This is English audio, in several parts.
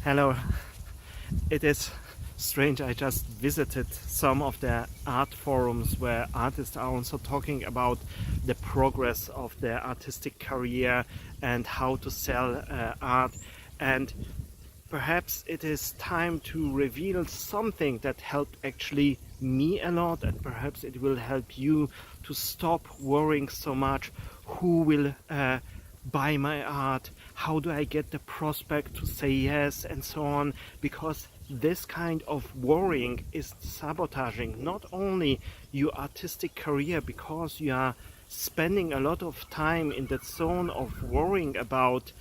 Hello. It is strange. I just visited some of the art forums where artists are also talking about the progress of their artistic career and how to sell art. And perhaps it is time to reveal something that helped actually me a lot, and perhaps it will help you to stop worrying so much who will buy my art, how do I get the prospect to say yes, and so on, because this kind of worrying is sabotaging not only your artistic career, because you are spending a lot of time in that zone of worrying about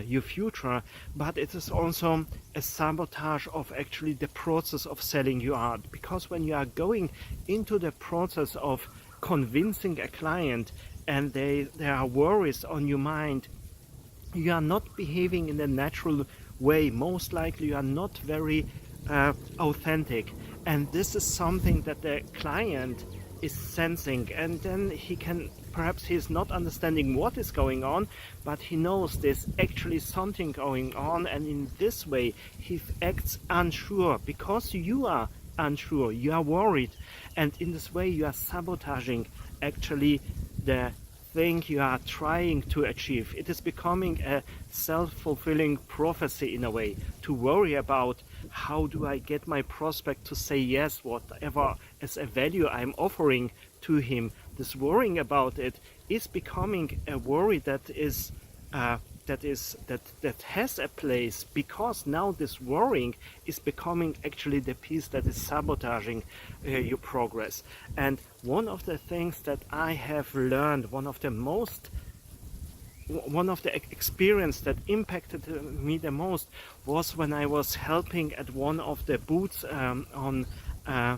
your future, but it is also a sabotage of actually the process of selling your art, because when you are going into the process of convincing a client and there are worries on your mind, you are not behaving in a natural way. Most likely you are not very authentic, and this is something that the client is sensing, and then he's not understanding what is going on, but he knows there's actually something going on, and in this way he acts unsure because you are unsure, you are worried, and in this way you are sabotaging actually the thing you are trying to achieve. It is becoming a self-fulfilling prophecy in a way, to worry about how do I get my prospect to say yes, whatever as a value I'm offering to him. This worrying about it is becoming a worry that has a place, because now this worrying is becoming actually the piece that is sabotaging your progress. And one of the things that I have learned, one of the experience that impacted me the most, was when I was helping at one of the booths on I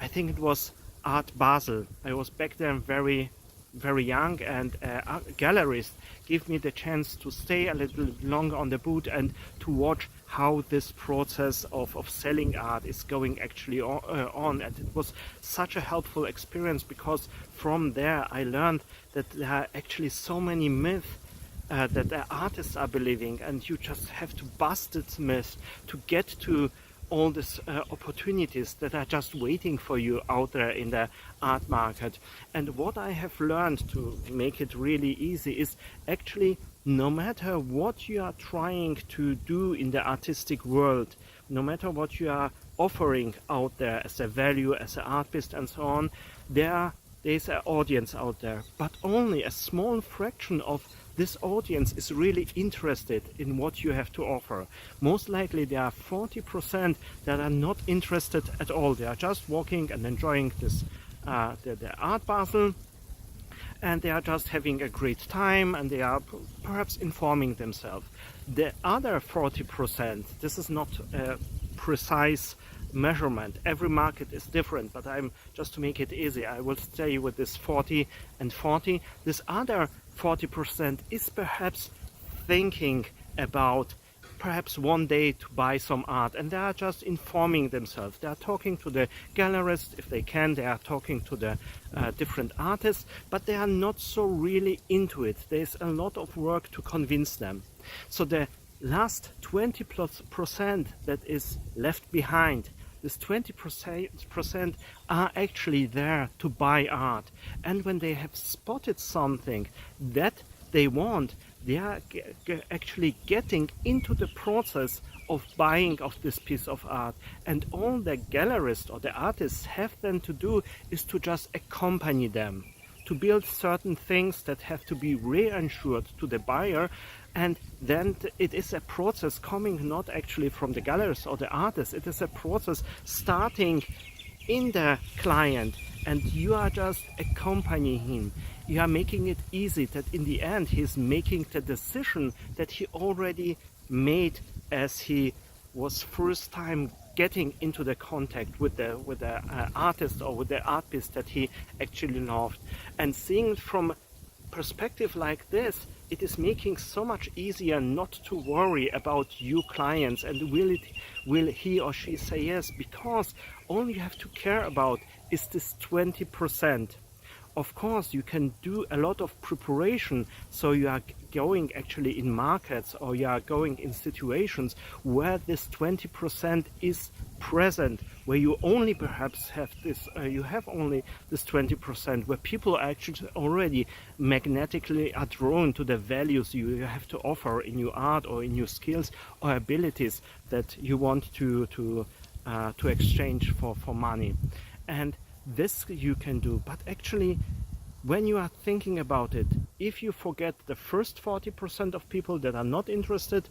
think it was Art Basel. I was back then very young, and a gallerist gave me the chance to stay a little longer on the booth and to watch how this process of selling art is going actually on. And it was such a helpful experience, because from there I learned that there are actually so many myths that the artists are believing, and you just have to bust this myth to get to all these opportunities that are just waiting for you out there in the art market. And what I have learned, to make it really easy, is actually no matter what you are trying to do in the artistic world, no matter what you are offering out there as a value, as an artist and so on, there's an audience out there, but only a small fraction of this audience is really interested in what you have to offer. Most likely there are 40% that are not interested at all. They are just walking and enjoying this the Art Basel, and they are just having a great time, and they are perhaps informing themselves. The other 40%, this is not a precise measurement. Every market is different, but just to make it easy, I will stay with this 40 and 40. This other 40% is perhaps thinking about perhaps one day to buy some art, and they are just informing themselves. They are talking to the gallerist if they can, they are talking to the different artists, but they are not so really into it. There's a lot of work to convince them. So the last 20% that is left behind, this 20% are actually there to buy art. And when they have spotted something that they want, they are actually getting into the process of buying of this piece of art. And all the gallerist or the artists have then to do is to just accompany them, to build certain things that have to be reassured to the buyer. And then it is a process coming not actually from the gallerist or the artist, it is a process starting in the client, and you are just accompanying him. You are making it easy that in the end he's making the decision that he already made as he was first time getting into the contact with the artist or with the art piece that he actually loved. And seeing it from perspective like this, it is making so much easier not to worry about you clients and will he or she say yes, because all you have to care about is this 20%. Of course, you can do a lot of preparation, so you are going actually in markets, or you are going in situations where this 20% is present, where you only perhaps have this, you have only this 20%, where people actually already magnetically are drawn to the values you have to offer in your art or in your skills or abilities that you want to exchange for money. And this you can do, but actually, when you are thinking about it, if you forget the first 40% of people that are not interested,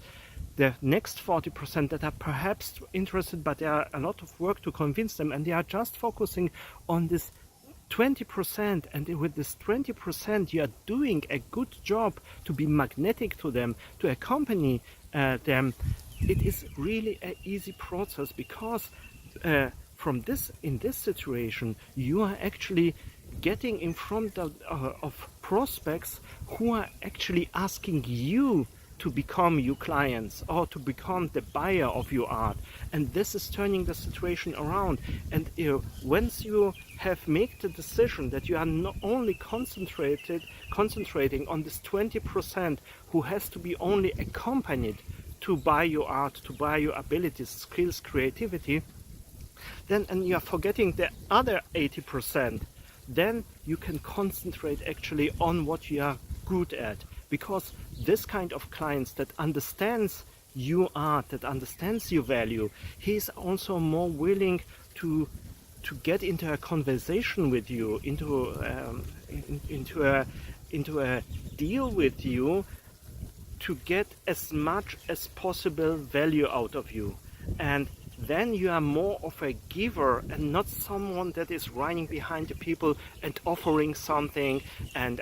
the next 40% that are perhaps interested, but there are a lot of work to convince them, and they are just focusing on this 20%, and with this 20% you are doing a good job to be magnetic to them, to accompany them. It is really an easy process, because in this situation you are actually getting in front of prospects who are actually asking you to become your clients or to become the buyer of your art, and this is turning the situation around. And once you have made the decision that you are not only concentrating on this 20% who has to be only accompanied to buy your art, to buy your abilities, skills, creativity, then, and you are forgetting the other 80%, then you can concentrate actually on what you are good at. Because this kind of clients that understands your art, that understands your value, he's also more willing to get into a conversation with you, into a deal with you, to get as much as possible value out of you. And then you are more of a giver and not someone that is running behind the people and offering something and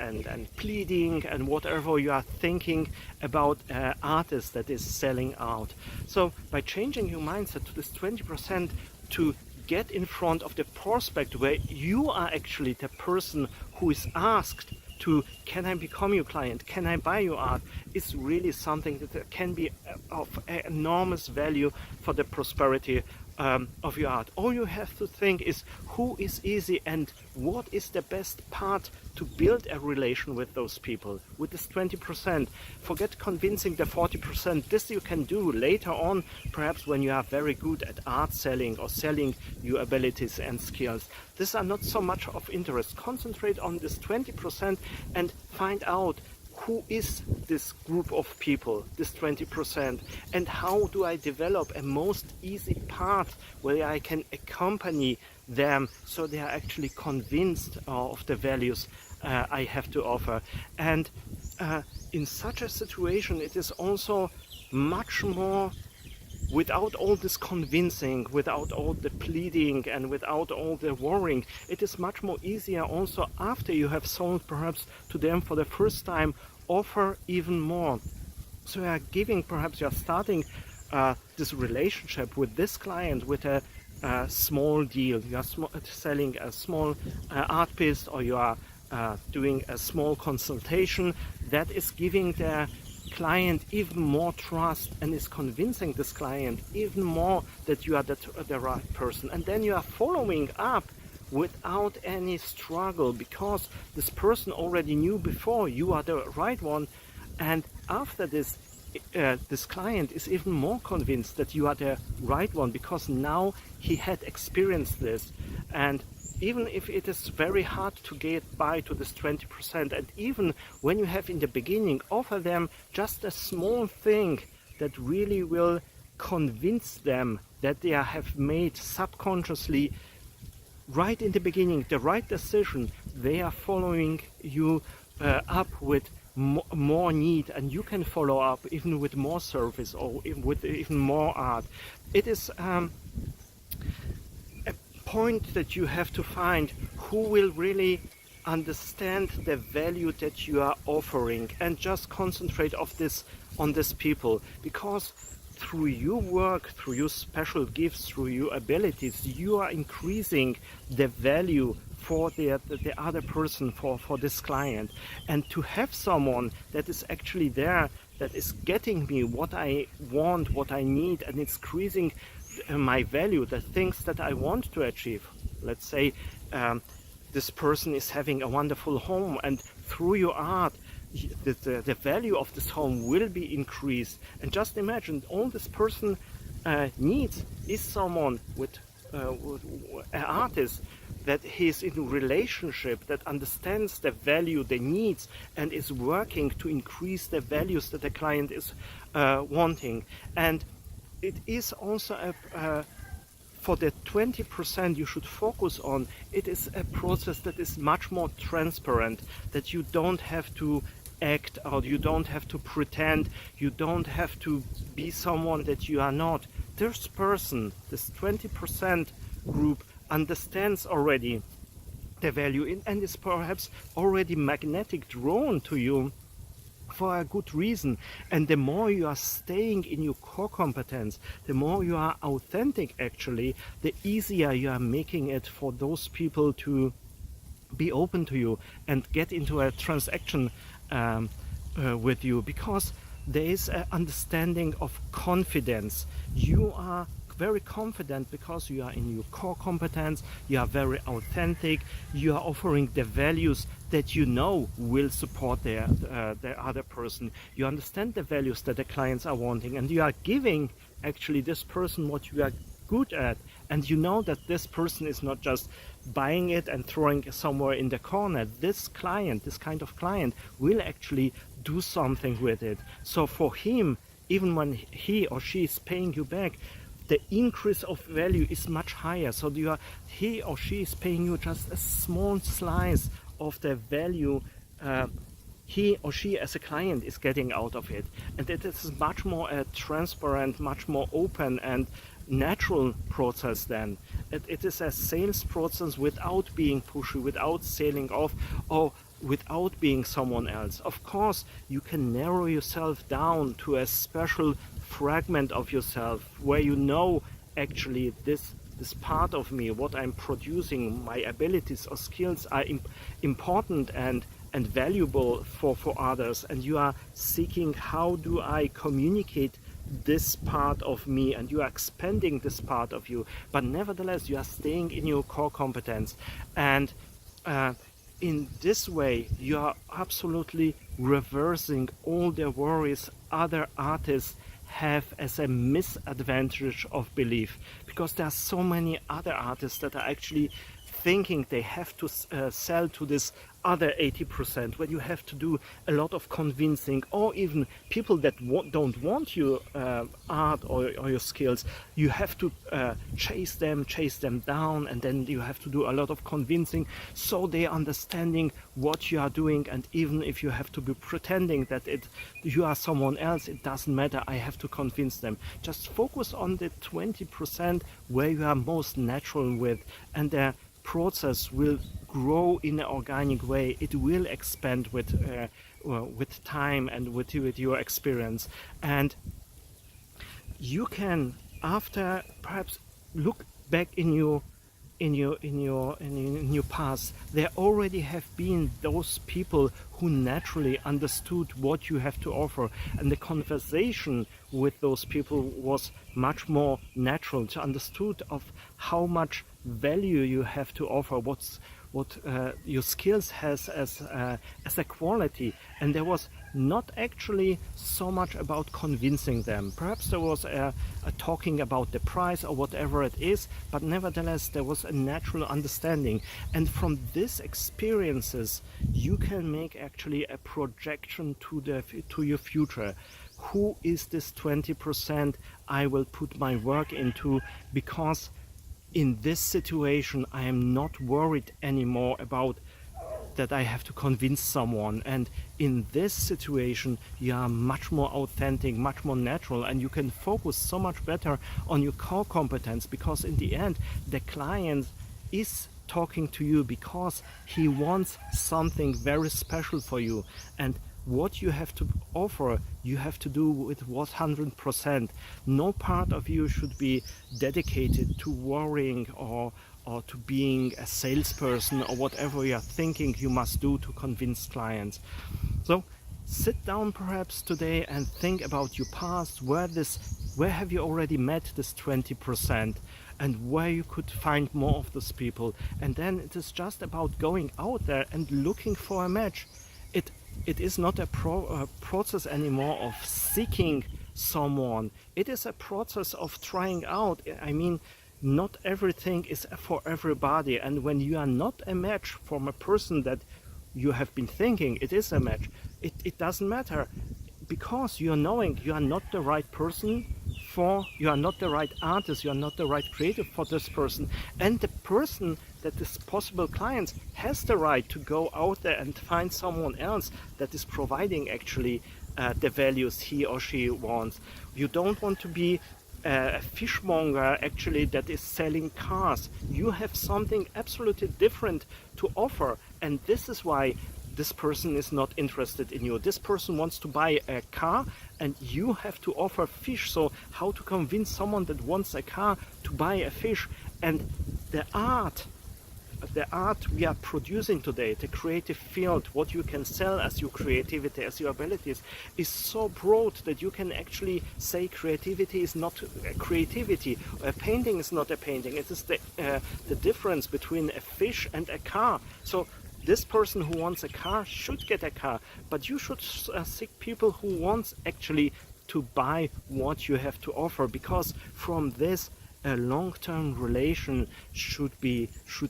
pleading and whatever you are thinking about artists that is selling out. So by changing your mindset to this 20%, to get in front of the prospect where you are actually the person who is asked to, can I become your client, can I buy your art, is really something that can be of enormous value for the prosperity of your art. All you have to think is who is easy and what is the best part to build a relation with those people. With this 20%, forget convincing the 40%. This you can do later on, perhaps when you are very good at art selling or selling your abilities and skills. These are not so much of interest. Concentrate on this 20% and find out who is this group of people, this 20%, and how do I develop a most easy path where I can accompany them so they are actually convinced of the values I have to offer. And in such a situation, it is also much more, without all this convincing, without all the pleading and without all the worrying, it is much more easier also after you have sold perhaps to them for the first time, offer even more. So you are giving, perhaps you are starting this relationship with this client with a small deal. You are selling a small art piece, or you are doing a small consultation that is giving the client even more trust and is convincing this client even more that you are the right person. And then you are following up without any struggle, because this person already knew before you are the right one, and after this this client is even more convinced that you are the right one, because now he had experienced this. And even if it is very hard to get by to this 20%, and even when you have in the beginning, offer them just a small thing that really will convince them that they have made subconsciously right in the beginning the right decision. They are following you up with more need, and you can follow up even with more service or with even more art. It is a point that you have to find who will really understand the value that you are offering, and just concentrate on this people, because through your work, through your special gifts, through your abilities, you are increasing the value for the other person, for this client. And to have someone that is actually there, that is getting me what I want, what I need, and it's increasing my value, the things that I want to achieve. Let's say this person is having a wonderful home, and through your art the value of this home will be increased. And just imagine, all this person needs is someone with an artist that he's in relationship, that understands the value, the needs, and is working to increase the values that the client is wanting. And it is also for the 20% you should focus on, it is a process that is much more transparent, that you don't have to act out, you don't have to pretend, you don't have to be someone that you are not. This person, this 20% group, understands already the value and is perhaps already magnetic drawn to you for a good reason. And the more you are staying in your core competence, the more you are authentic actually, the easier you are making it for those people to be open to you and get into a transaction with you, because there is an understanding of confidence. You are very confident because you are in your core competence, you are very authentic, you are offering the values that you know will support the other person. You understand the values that the clients are wanting, and you are giving actually this person what you are good at, and you know that this person is not just buying it and throwing it somewhere in the corner. This client, this kind of client, will actually do something with it. So for him, even when he or she is paying you back, the increase of value is much higher. So he or she is paying you just a small slice of the value he or she as a client is getting out of it. And it is much more a transparent, much more open and natural process then. It is a sales process without being pushy, without sailing off, or without being someone else. Of course, you can narrow yourself down to a special fragment of yourself where you know actually this part of me, what I'm producing, my abilities or skills are important and valuable for others, and you are seeking, how do I communicate this part of me, and you are expanding this part of you, but nevertheless you are staying in your core competence. And in this way you are absolutely reversing all the worries other artists have as a misadvantage of belief, because there are so many other artists that are actually thinking they have to sell to this other 80%, when you have to do a lot of convincing, or even people that don't want your art or your skills, you have to chase them down, and then you have to do a lot of convincing so they are understanding what you are doing. And even if you have to be pretending that you are someone else, it doesn't matter, I have to convince them. Just focus on the 20% where you are most natural with, and the process will grow in an organic way. It will expand with time and with your experience. And you can, after, perhaps look back in your past. There already have been those people who naturally understood what you have to offer, and the conversation with those people was much more natural, to understood of how much value you have to offer, what your skills has as a quality. And there was not actually so much about convincing them. Perhaps there was a talking about the price or whatever it is, but nevertheless there was a natural understanding. And from these experiences you can make actually a projection to your future. Who is this 20% I will put my work into? Because in this situation I am not worried anymore about that I have to convince someone. And in this situation you are much more authentic, much more natural, and you can focus so much better on your core competence, because in the end the client is talking to you because he wants something very special for you. And what you have to offer, you have to do with 100%. No part of you should be dedicated to worrying or to being a salesperson or whatever you are thinking you must do to convince clients. So sit down perhaps today and think about your past, where have you already met this 20%, and where you could find more of those people. And then it is just about going out there and looking for a match. It is not a process anymore of seeking someone. It is a process of trying out. I mean, not everything is for everybody, and when you are not a match from a person that you have been thinking it is a match, it doesn't matter, because you're knowing you are not the right person you are not the right artist, you are not the right creative for this person, and the person that is possible client has the right to go out there and find someone else that is providing actually the values he or she wants. You don't want to be a fishmonger actually that is selling cars. You have something absolutely different to offer, and this is why this person is not interested in you. This person wants to buy a car and you have to offer fish. So how to convince someone that wants a car to buy a fish? And the art we are producing today, the creative field, what you can sell as your creativity, as your abilities, is so broad that you can actually say creativity is not a creativity, a painting is not a painting. It is the difference between a fish and a car. So this person who wants a car should get a car, but you should seek people who want actually to buy what you have to offer, because from this a long-term relation should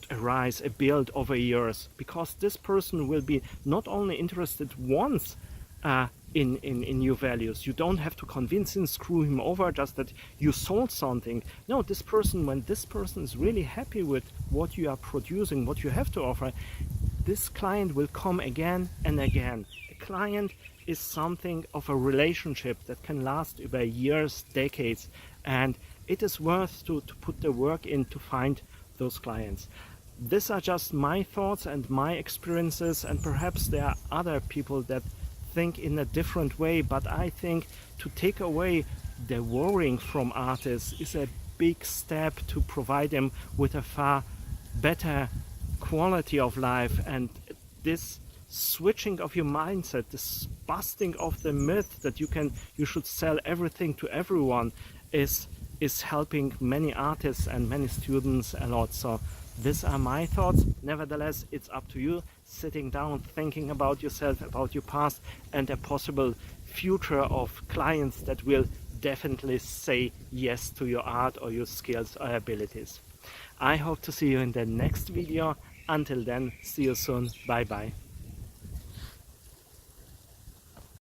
arise, a build over years, because this person will be not only interested once in your values. You don't have to convince him, screw him over just that you sold something. No, this person, when this person is really happy with what you are producing, what you have to offer, this client will come again and again. A client is something of a relationship that can last over years, decades, and it is worth to put the work in to find those clients. These are just my thoughts and my experiences, and perhaps there are other people that think in a different way, but I think to take away the worrying from artists is a big step to provide them with a far better quality of life. And this switching of your mindset, this busting of the myth that you should sell everything to everyone, is helping many artists and many students a lot. So these are my thoughts. Nevertheless, it's up to you, sitting down, thinking about yourself, about your past, and a possible future of clients that will definitely say yes to your art or your skills or abilities. I hope to see you in the next video. Until then, see you soon. Bye bye.